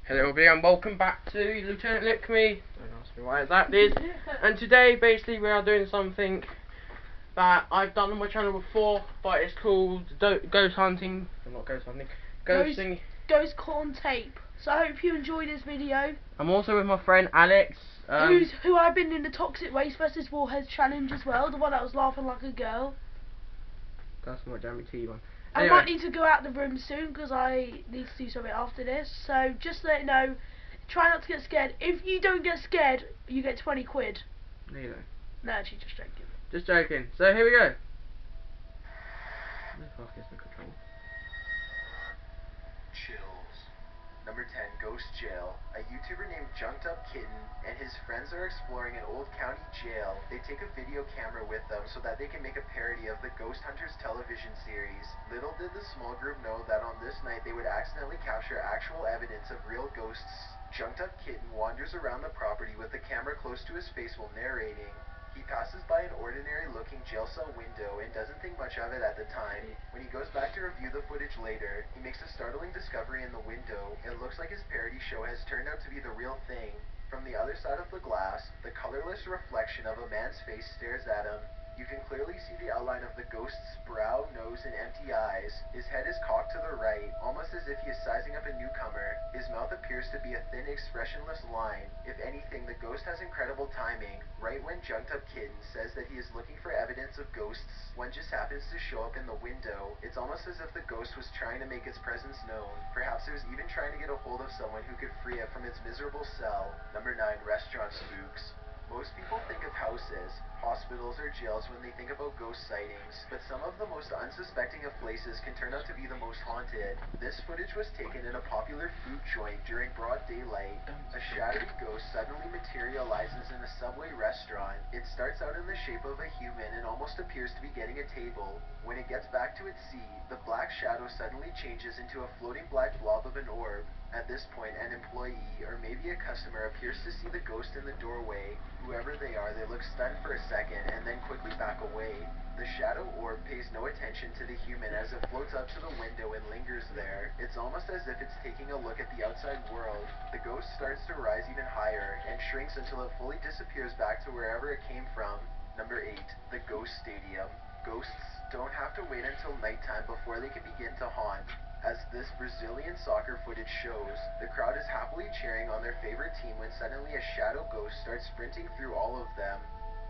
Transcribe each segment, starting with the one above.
Hello everybody and welcome back to LT.LICKME. Don't ask me why that is. And today basically we are doing something that I've done on my channel before, but it's called ghost hunting. Not ghost hunting. Ghosting. Ghost caught on tape. So I hope you enjoyed this video. I'm also with my friend Alex. Who I've been in the Toxic Race vs Warheads challenge as well, the one that was laughing like a girl. That's my Jammy T one. Anyway. I might need to go out the room soon because I need to do something after this. So just to let you know, try not to get scared. If you don't get scared, you get 20 quid. No, you don't. No, actually, just joking. Just joking. So here we go. Where the fuck is the control? Chills. Number 10, Ghost Jail. A YouTuber named Junked Up Kitten and his friends are exploring an old county jail. They take a video camera with them so that they can make a parody of the Ghost Hunters television series. Little did the small group know that on this night they would accidentally capture actual evidence of real ghosts. Junked Up Kitten wanders around the property with the camera close to his face while narrating. He passes by an ordinary-looking jail cell window and doesn't think much of it at the time. When he goes back to review the footage later, he makes a startling discovery in the window. It looks like his parody show has turned out to be the real thing. From the other side of the glass, the colorless reflection of a man's face stares at him. You can clearly see the outline of the ghost's brow, nose, and empty eyes. His head is cocked to the right, almost as if he is sizing up a newcomer. His mouth appears to be a thin, expressionless line. If anything, the ghost has incredible timing. Right when Junked Up Kitten says that he is looking for evidence of ghosts, one just happens to show up in the window. It's almost as if the ghost was trying to make its presence known. Perhaps it was even trying to get a hold of someone who could free it from its miserable cell. Number 9, Restaurant Spooks. Most people think of houses, hospitals, or jails when they think about ghost sightings, but some of the most unsuspecting of places can turn out to be the most haunted. This footage was taken in a popular food joint during broad daylight. A shadowy ghost suddenly materializes in a Subway restaurant. It starts out in the shape of a human and almost appears to be getting a table. When it gets back to its seat, the black shadow suddenly changes into a floating black blob of an orb. At this point, an employee, or maybe a customer, appears to see the ghost in the doorway. Whoever they are, they look stunned for a second and then quickly back away. The shadow orb pays no attention to the human as it floats up to the window and lingers there. It's almost as if it's taking a look at the outside world. The ghost starts to rise even higher and shrinks until it fully disappears back to wherever it came from. Number 8, the Ghost Stadium. Ghosts don't have to wait until nighttime before they can begin to haunt. As this Brazilian soccer footage shows, the crowd is happily cheering on their favorite team when suddenly a shadow ghost starts sprinting through all of them.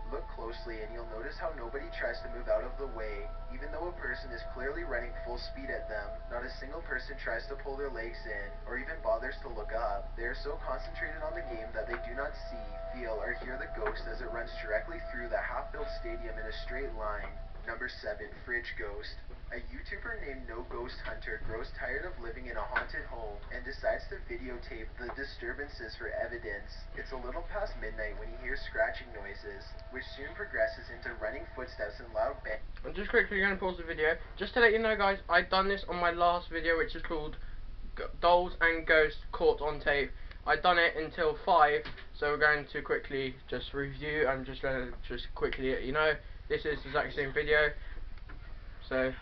Look closely and you'll notice how nobody tries to move out of the way. Even though a person is clearly running full speed at them, not a single person tries to pull their legs in, or even bothers to look up. They are so concentrated on the game that they do not see, feel, or hear the ghost as it runs directly through the half-filled stadium in a straight line. Number 7, Fridge Ghost. A YouTuber named No Ghost Hunter grows tired of living in a haunted home and decides to videotape the disturbances for evidence. It's a little past midnight when he hears scratching noises, which soon progresses into running footsteps and loud bang. I'm just quickly going to pause the video just to let you know, guys, I've done this on my last video, which is called Dolls and Ghosts Caught on Tape. I've done it until 5, so we're going to quickly just review. I'm just going to quickly let you know this is the exact same video. So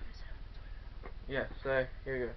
yeah, so here we go.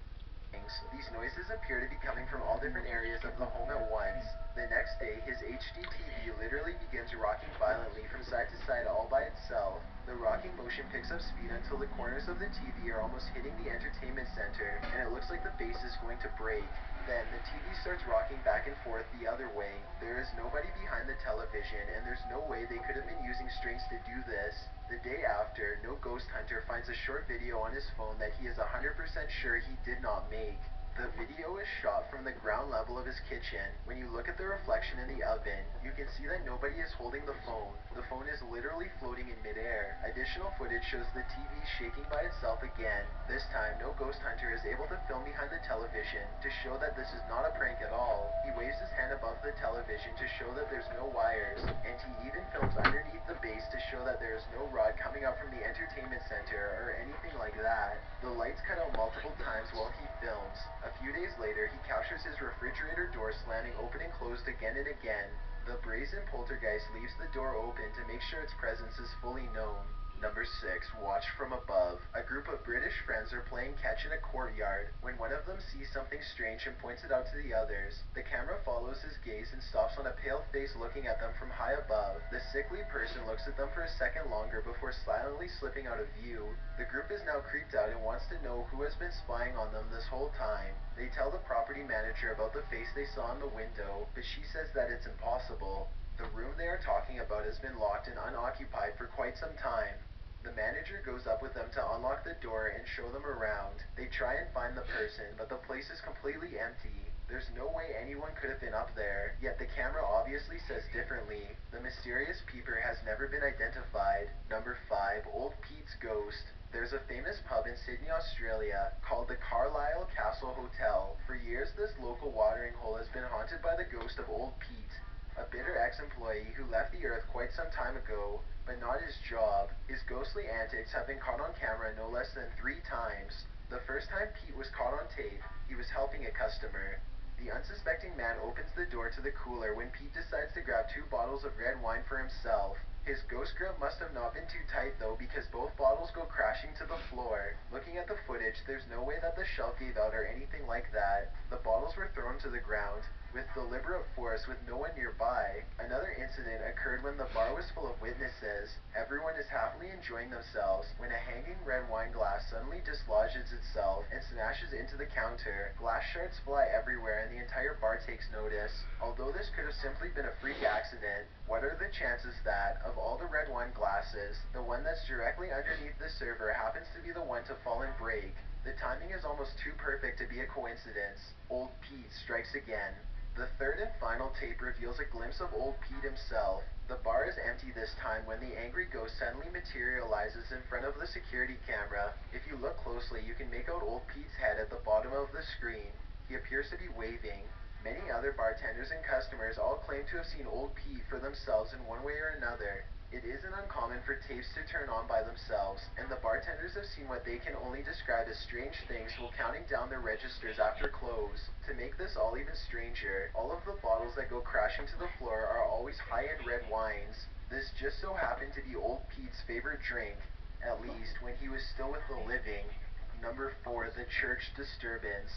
These noises appear to be coming from all different areas of the home at once. The next day, his HD TV literally begins rocking violently from side to side all by itself. The rocking motion picks up speed until the corners of the TV are almost hitting the entertainment center, and it looks like the base is going to break. Then, the TV starts rocking back and forth the other way. There is nobody behind the television, and there's no way they could have been using strings to do this. The day after, No Ghost Hunter finds a short video on his phone that he is 100% sure he did not make. The video is shot from the ground level of his kitchen. When you look at the reflection in the oven, you can see that nobody is holding the phone. The phone is literally floating in midair. Additional footage shows the TV shaking by itself again. This time, No Ghost Hunter is able to film behind the television to show that this is not a prank at all. He waves his hand above the television to show that there's no wires, and he even films underneath the base to show that there is no rod coming up from the entertainment center or anything like that. The lights cut out multiple times while he films. A few days later, he captures his refrigerator door slamming open and closed again and again. The brazen poltergeist leaves the door open to make sure its presence is fully known. Number 6. Watch from above. A group of British friends are playing catch in a courtyard when one of them sees something strange and points it out to the others. The camera follows his gaze and stops on a pale face looking at them from high above. The sickly person looks at them for a second longer before silently slipping out of view. The group is now creeped out and wants to know who has been spying on them this whole time. They tell the property manager about the face they saw in the window, but she says that it's impossible. The room they are talking about has been locked and unoccupied for quite some time. The manager goes up with them to unlock the door and show them around. They try and find the person, but the place is completely empty. There's no way anyone could have been up there, yet the camera obviously says differently. The mysterious peeper has never been identified. Number 5. Old Pete's Ghost. There's a famous pub in Sydney, Australia, called the Carlisle Castle Hotel. For years, this local watering hole has been haunted by the ghost of Old Pete, a bitter ex-employee who left the earth quite some time ago, but not his job. His ghostly antics have been caught on camera no less than 3 times. The first time Pete was caught on tape, he was helping a customer. The unsuspecting man opens the door to the cooler when Pete decides to grab 2 bottles of red wine for himself. His ghost grip must have not been too tight though, because both bottles go crashing to the floor. Looking at the footage, there's no way that the shelf gave out or anything like that. The bottles were thrown to the ground with deliberate force with no one nearby. Another incident occurred when the bar was full of witnesses. Everyone is happily enjoying themselves when a hanging red wine glass suddenly dislodges itself and smashes into the counter. Glass shards fly everywhere and the entire bar takes notice. Although this could have simply been a freak accident, what are the chances that, of all the red wine glasses, the one that's directly underneath the server happens to be the one to fall and break? The timing is almost too perfect to be a coincidence. Old Pete strikes again. The third and final tape reveals a glimpse of Old Pete himself. The bar is empty this time when the angry ghost suddenly materializes in front of the security camera. If you look closely, you can make out Old Pete's head at the bottom of the screen. He appears to be waving. Many other bartenders and customers all claim to have seen Old Pete for themselves in one way or another. It isn't uncommon for tapes to turn on by themselves, and the bartenders have seen what they can only describe as strange things while counting down their registers after close. To make this all even stranger, all of the bottles that go crashing to the floor are always high-end red wines. This just so happened to be Old Pete's favorite drink, at least when he was still with the living. Number 4. The Church Disturbance.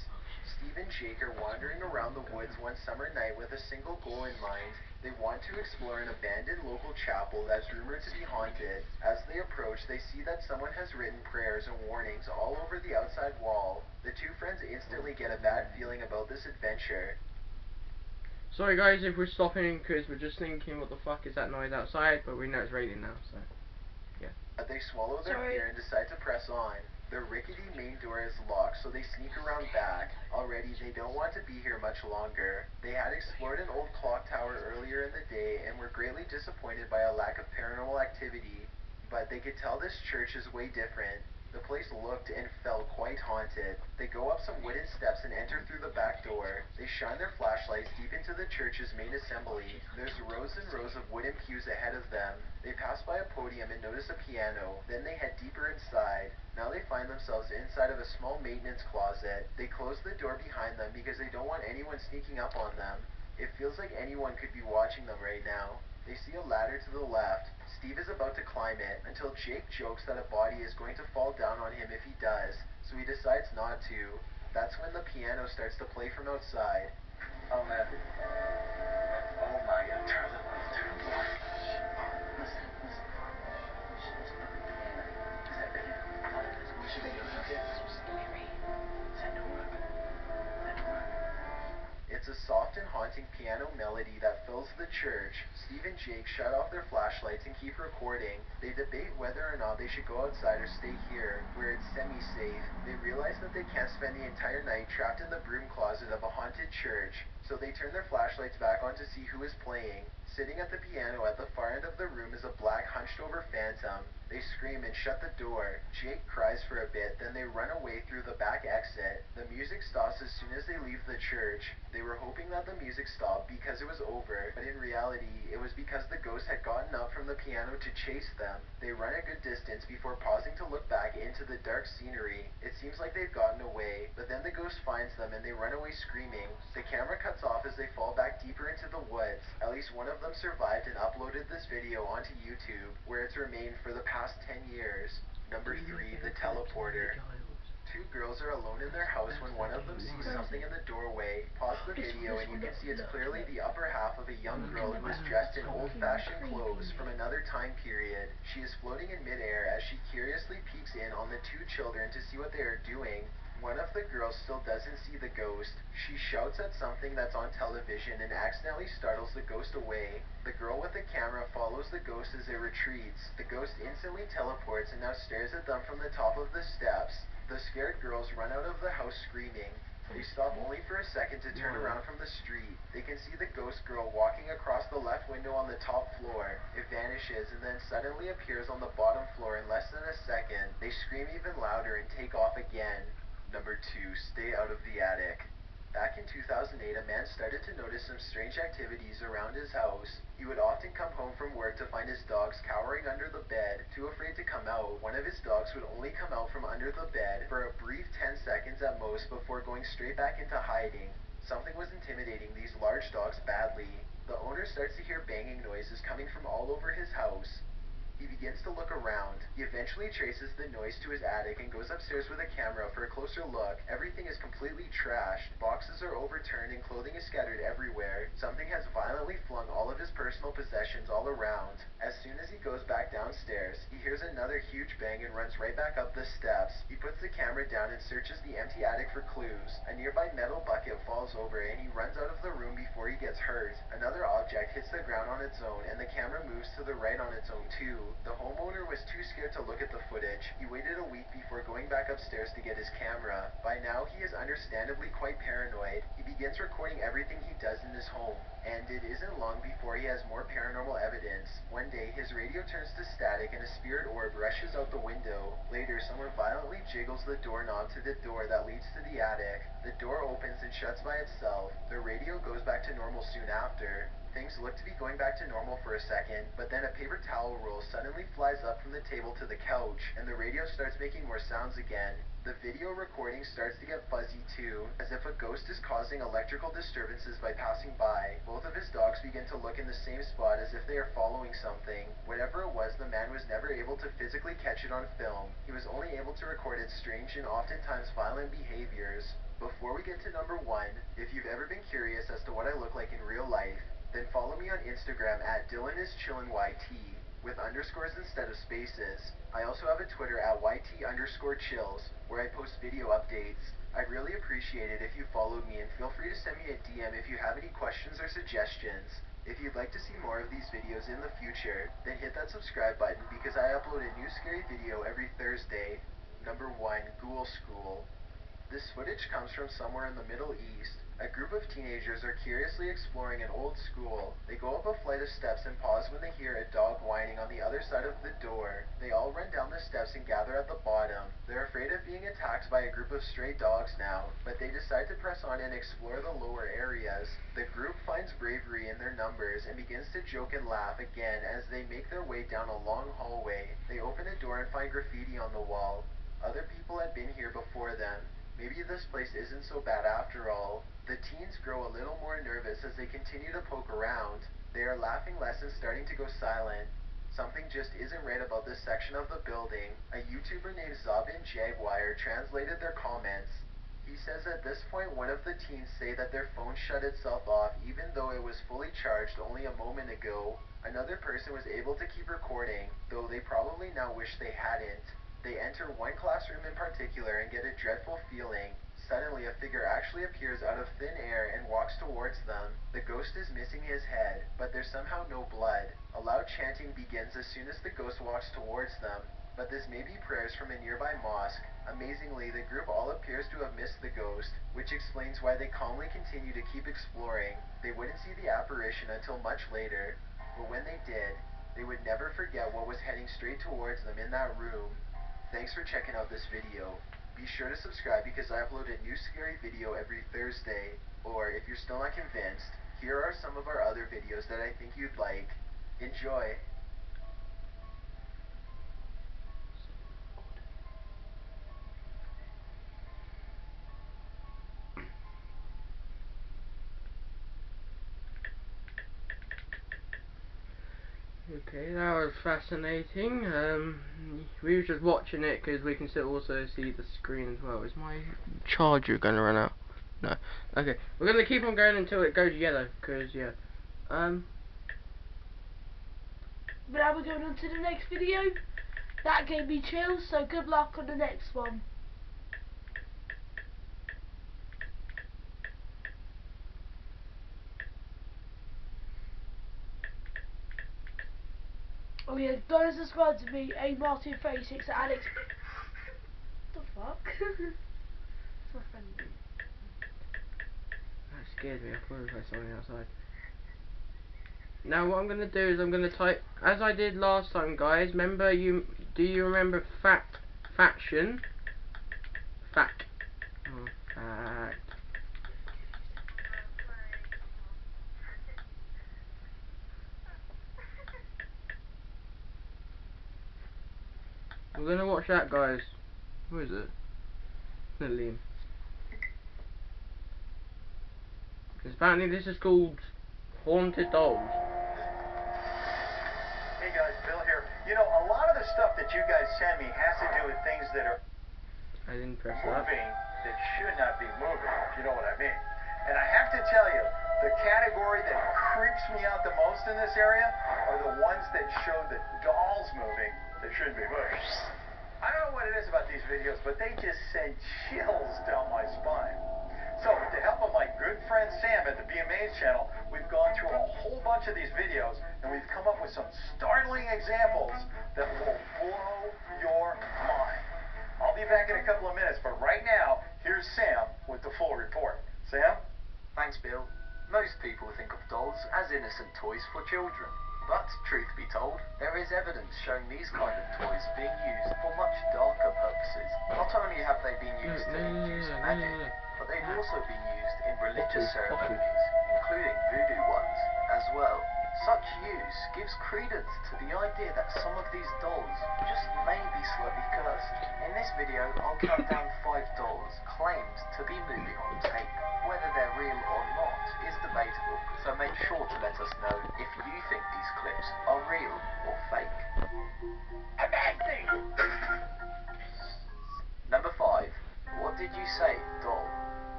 Steve and Jake are wandering around the woods one summer night with a single goal in mind. They want to explore an abandoned local chapel that's rumored to be haunted. As they approach, they see that someone has written prayers and warnings all over the outside wall. The 2 friends instantly get a bad feeling about this adventure. Sorry guys if we're stopping because we're just thinking what the fuck is that noise outside, but we know it's raining now, so yeah. They swallow their fear and decide to press on. The rickety main door is locked, so they sneak around back. Already, they don't want to be here much longer. They had explored an old clock tower earlier in the day and were greatly disappointed by a lack of paranormal activity. But they could tell this church is way different. The place looked and felt quite haunted. They go up some wooden steps and enter through the back door. They shine their flashlights deep into the church's main assembly. There's rows and rows of wooden pews ahead of them. They pass by a podium and notice a piano. Then they head deeper inside. Now they find themselves inside of a small maintenance closet. They close the door behind them because they don't want anyone sneaking up on them. It feels like anyone could be watching them right now. They see a ladder to the left. Steve is about to climb it until Jake jokes that a body is going to fall down on him if he does, so he decides not to. That's when the piano starts to play from outside. Oh man. Oh my god, turn the lights, turn the lights. Listen, listen. Shh, look at the piano. Is that right here? Should we do it up here? So scary. Is that Nora? Is that Nora? It's a soft and haunting piano melody that fills the church. Steve and Jake shut off their flashlights and keep recording. They debate whether or not they should go outside or stay here, where it's semi-safe. They realize that they can't spend the entire night trapped in the broom closet of a haunted church, so they turn their flashlights back on to see who is playing. Sitting at the piano at the far end of the room is a black hunched-over phantom. They scream and shut the door. Jake cries for a bit, then they run away through the back exit. The music stops as soon as they leave the church. They were hoping that the music stopped because it was over, but in reality, it was because the ghost had gotten up from the piano to chase them. They run a good distance before pausing to look back into the dark scenery. It seems like they've gotten away, but then the ghost finds them and they run away screaming. The camera cuts off as they fall back deeper into the woods. At least one of them survived and uploaded uploaded this video onto YouTube, where it's remained for the past 10 years. Number 3, the teleporter. Two girls are alone in their house when one of them sees something in the doorway. Pause the video and you can see it's clearly the upper half of a young girl who is dressed in old-fashioned clothes from another time period. She is floating in midair as she curiously peeks in on the two children to see what they are doing. One of the girls still doesn't see the ghost. She shouts at something that's on television and accidentally startles the ghost away. The girl with the camera follows the ghost as it retreats. The ghost instantly teleports and now stares at them from the top of the steps. The scared girls run out of the house screaming. They stop only for a second to turn around from the street. They can see the ghost girl walking across the left window on the top floor. It vanishes and then suddenly appears on the bottom floor in less than a second. They scream even louder and take off again. Number 2, stay out of the attic. Back in 2008, a man started to notice some strange activities around his house. He would often come home from work to find his dogs cowering under the bed, too afraid to come out. One of his dogs would only come out from under the bed for a brief 10 seconds at most before going straight back into hiding. Something was intimidating these large dogs badly. The owner starts to hear banging noises coming from all over his house. He begins to look around. He eventually traces the noise to his attic and goes upstairs with a camera for a closer look. Everything is completely trashed. Boxes are overturned and clothing is scattered everywhere. Something has violently flung all of his personal possessions all around. As soon as he goes back downstairs, he hears another huge bang and runs right back up the steps. He puts the camera down and searches the empty attic for clues. A nearby metal bucket falls over and he runs out of the room before he gets hurt. Another object hits the ground on its own and the camera moves to the right on its own too. The homeowner was too scared to look at the footage. He waited a week before going back upstairs to get his camera. By now, he is understandably quite paranoid. He begins recording everything he does in his home, and it isn't long before he has more paranormal evidence. One day, his radio turns to static and a spirit orb rushes out the window. Later, someone violently jiggles the doorknob to the door that leads to the attic. The door opens and shuts by itself. The radio goes back to normal soon after. Things look to be going back to normal for a second, but then a paper towel roll suddenly flies up from the table to the couch, and the radio starts making more sounds again. The video recording starts to get fuzzy too, as if a ghost is causing electrical disturbances by passing by. Both of his dogs begin to look in the same spot as if they are following something. Whatever it was, the man was never able to physically catch it on film. He was only able to record its strange and oftentimes violent behaviors. Before we get to number 1, if you've ever been curious as to what I look like in real life, then follow me on Instagram at DylanIsChillinYT with underscores instead of spaces. I also have a Twitter at YT_chills where I post video updates. I'd really appreciate it if you followed me, and feel free to send me a DM if you have any questions or suggestions. If you'd like to see more of these videos in the future, then hit that subscribe button because I upload a new scary video every Thursday. Number 1, Ghoul School. This footage comes from somewhere in the Middle East. A group of teenagers are curiously exploring an old school. They go up a flight of steps and pause when they hear a dog whining on the other side of the door. They all run down the steps and gather at the bottom. They're afraid of being attacked by a group of stray dogs now, but they decide to press on and explore the lower areas. The group finds bravery in their numbers and begins to joke and laugh again as they make their way down a long hallway. They open a door and find graffiti on the wall. Other people had been here before them. Maybe this place isn't so bad after all. The teens grow a little more nervous as they continue to poke around. They are laughing less and starting to go silent. Something just isn't right about this section of the building. A YouTuber named Zabin Jaguar translated their comments. He says at this point one of the teens say that their phone shut itself off even though it was fully charged only a moment ago. Another person was able to keep recording, though they probably now wish they hadn't. They enter one classroom in particular and get a dreadful feeling. Suddenly, a figure actually appears out of thin air and walks towards them. The ghost is missing his head, but there's somehow no blood. A loud chanting begins as soon as the ghost walks towards them, but this may be prayers from a nearby mosque. Amazingly, the group all appears to have missed the ghost, which explains why they calmly continue to keep exploring. They wouldn't see the apparition until much later, but when they did, they would never forget what was heading straight towards them in that room. Thanks for checking out this video. Be sure to subscribe because I upload a new scary video every Thursday. Or if you're still not convinced, here are some of our other videos that I think you'd like. Enjoy! Okay, that was fascinating. We were just watching it because we can still also see the screen as well. Is my charger gonna run out? No. Okay, we're gonna keep on going until it goes yellow. Cause yeah. But now we're going on to the next video. That gave me chills, so good luck on the next one. Oh yeah, don't subscribe to me, Martin36 Alex. What the fuck? It's my friend. That scared me. I thought it was like something outside. Now what I'm gonna do is I'm gonna type, as I did last time, guys. Remember do you remember faction? Fact. Oh, fact. We're gonna watch that, guys. Who is it? Liam. Because apparently this is called Haunted Dolls. Hey guys, Bill here. You know, a lot of the stuff that you guys send me has to do with things that are I didn't press that. moving that should not be moving, if you know what I mean. And I have to tell you, the category that creeps me out the most in this area are the ones that show the dolls moving that shouldn't be moving. I don't know what it is about these videos, but they just send chills down my spine. So, with the help of my good friend Sam at the BMA's channel, we've gone through a whole bunch of these videos, and we've come up with some startling examples that will blow your mind. I'll be back in a couple of minutes, but right now, here's Sam with the full report. Sam? Thanks, Bill. Most people think of dolls as innocent toys for children. But, truth be told, there is evidence showing these kind of toys being used for much darker purposes. Not only have they been used to induce magic, but they've also been used in religious ceremonies, including voodoo ones, as well. Such use gives credence to the idea that some of these dolls just may be slightly cursed. In this video, I'll count down 5 dolls claimed to be moving on tape. Whether they're real or not is debatable, so make sure to let us know if you think these clips are real or fake. Number 5. What did you say, doll?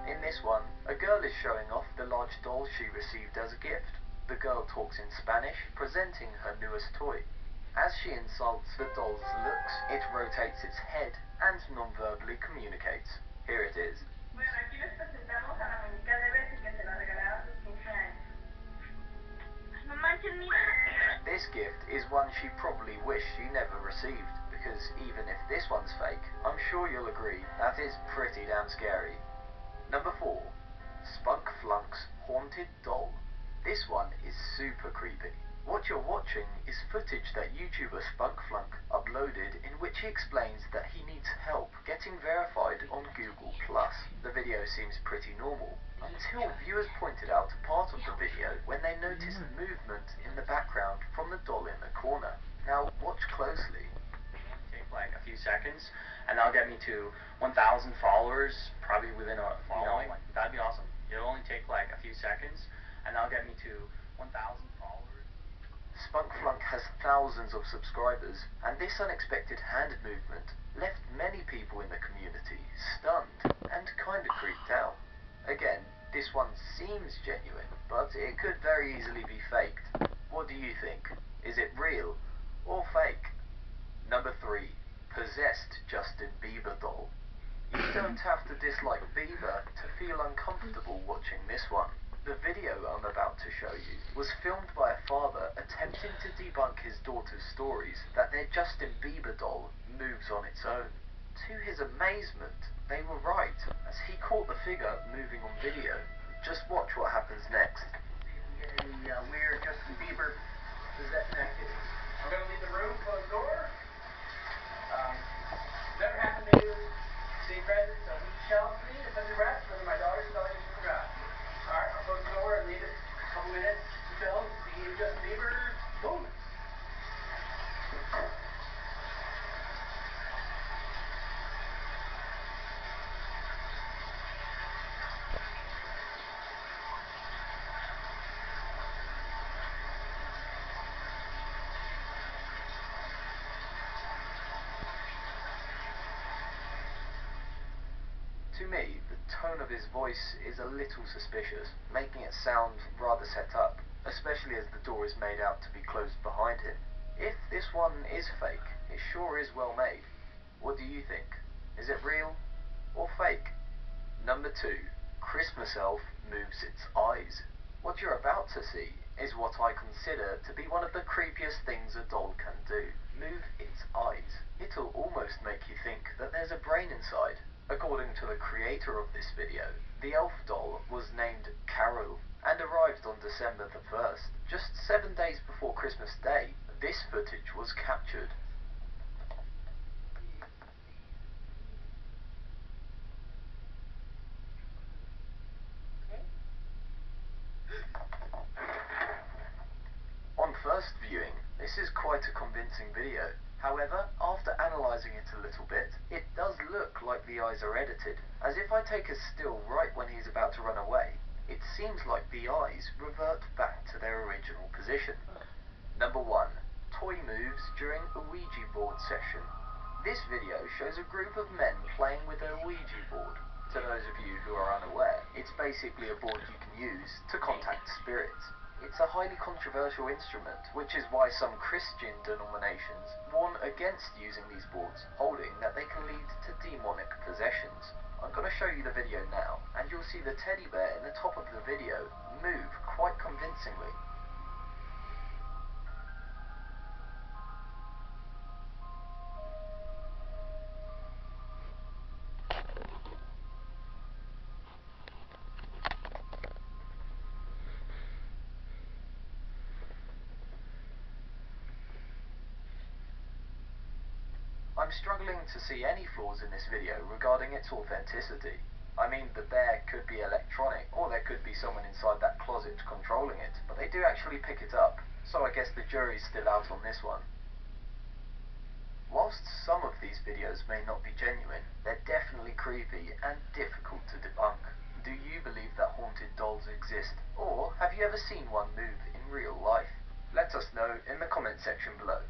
In this one, a girl is showing off the large doll she received as a gift. The girl talks in Spanish, presenting her newest toy. As she insults the doll's looks, it rotates its head and non-verbally communicates. Here it is. Bueno, aquí les presentamos a la muñeca de Bessie que se la regalaron a sus 15 años. No manches, mira. This gift is one she probably wished she never received, because even if this one's fake, I'm sure you'll agree that is pretty damn scary. Number 4. Spunk Flunk's Haunted Doll. This one is super creepy. What you're watching is footage that YouTuber Spunk Flunk uploaded in which he explains that he needs help getting verified on Google+. The video seems pretty normal, until viewers pointed out a part of the video when they noticed movement in the background from the doll in the corner. Now watch closely. Take like a few seconds, and that'll get me to 1,000 followers, probably within a following. That'd be awesome. It'll only take like a few seconds, and that'll get me to 1,000 followers. Spunk Flunk has thousands of subscribers, and this unexpected hand movement left many people in the community stunned and kinda creeped out. Again, this one seems genuine, but it could very easily be faked. What do you think? Is it real or fake? Number 3. Possessed Justin Bieber Doll. You don't have to dislike Bieber to feel uncomfortable watching this one. The video I'm about to show you was filmed by a father attempting to debunk his daughter's stories that their Justin Bieber doll moves on its own. To his amazement, they were right, as he caught the figure moving on video. Just watch what happens next. Any weird Justin Bieber possession activity? I'm going to leave the room, close the door. Never happened to you. See presents on each shelf, please. It's under wraps, whether my daughter's telling you she forgot. Alright, I'll close the door and leave it a couple minutes until see Justin Bieber movements. To me, the tone of his voice is a little suspicious, making it sound rather set up, especially as the door is made out to be closed behind him. If this one is fake, it sure is well made. What do you think? Is it real or fake? Number 2. Christmas elf moves its eyes. What you're about to see is what I consider to be one of the creepiest things a doll can do. Move its eyes. It'll almost make you think that there's a brain inside. According to the creator of this video, the elf doll was named Carol and arrived on December the 1st, just 7 days before Christmas Day. This footage was captured. On first viewing, this is quite a convincing video. However, after analysing it a little bit, it does look like the eyes are edited, as if I take a still right when he's about to run away, it seems like the eyes revert back to their original position. Number 1. Toy moves during a Ouija board session. This video shows a group of men playing with a Ouija board. To those of you who are unaware, it's basically a board you can use to contact spirits. It's a highly controversial instrument, which is why some Christian denominations warn against using these boards, holding that they can lead to demonic possessions. I'm going to show you the video now, and you'll see the teddy bear in the top of the video move quite convincingly. I'm struggling to see any flaws in this video regarding its authenticity. I mean, the bear could be electronic, or there could be someone inside that closet controlling it, but they do actually pick it up, so I guess the jury's still out on this one. Whilst some of these videos may not be genuine, they're definitely creepy and difficult to debunk. Do you believe that haunted dolls exist, or have you ever seen one move in real life? Let us know in the comment section below.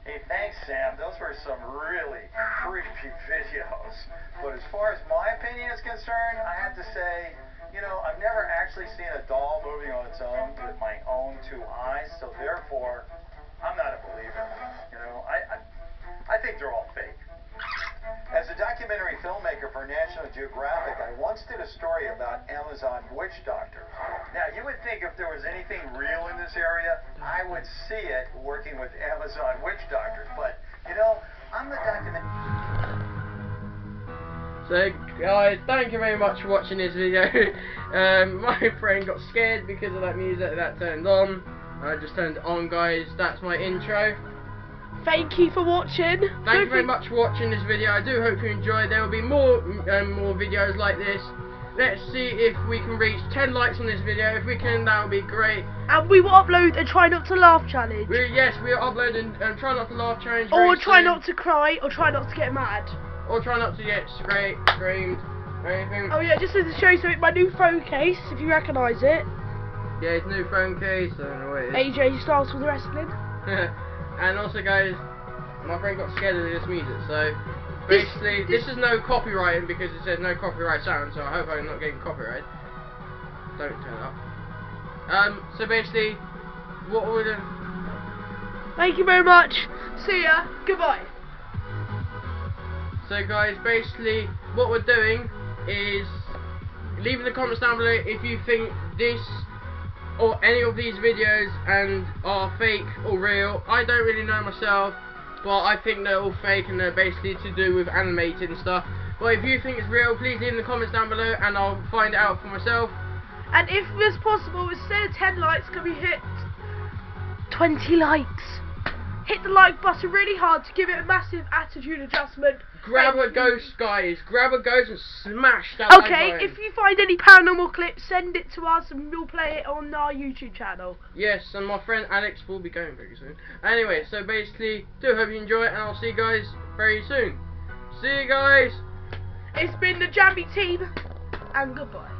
Hey, thanks, Sam. Those were some really creepy videos. But as far as my opinion is concerned, I have to say, I've never actually seen a doll moving on its own with my own 2 eyes, so therefore, I'm not a believer. I think they're all fake. As a documentary filmmaker for National Geographic, I once did a story about Amazon witch doctors. Now, you would think if there was anything real in this area, I would see it working with Amazon witch doctors. But, I'm the documentary... So, guys, thank you very much for watching this video. My friend got scared because of that music that turned on. I just turned it on, guys. That's my intro. Thank you for watching. Thank you very much for watching this video. I do hope you enjoyed. There will be more videos like this. Let's see if we can reach 10 likes on this video. If we can, that would be great. And we will upload a try not to laugh challenge. Yes, we are uploading try not to laugh challenge. Or try not to cry, or try not to get mad. Or try not to get screamed, or anything. Oh yeah, just to show you something, my new phone case, if you recognise it. Yeah, it's new phone case. I don't know what it is. AJ Styles with wrestling. And also, guys, my friend got scared of this music, so basically this is no copyrighting because it says no copyright sound, so I hope I'm not getting copyright. Don't turn it up. So basically, what would Thank you very much. See ya. Goodbye. So guys, basically what we're doing is leave in the comments down below if you think this or any of these videos are fake or real. I don't really know myself, but I think they're all fake and they're basically to do with animated and stuff. But if you think it's real, please leave in the comments down below and I'll find it out for myself. And if it's possible, instead of 10 likes, can we hit 20 likes? Hit the like button really hard to give it a massive attitude adjustment. Grab a ghost, guys. Grab a ghost and smash that like button. Okay, if you find any paranormal clips, send it to us and we'll play it on our YouTube channel. Yes, and my friend Alex will be going very soon. Anyway, so basically, do hope you enjoy it, and I'll see you guys very soon. See you guys. It's been the Jammy team, and goodbye.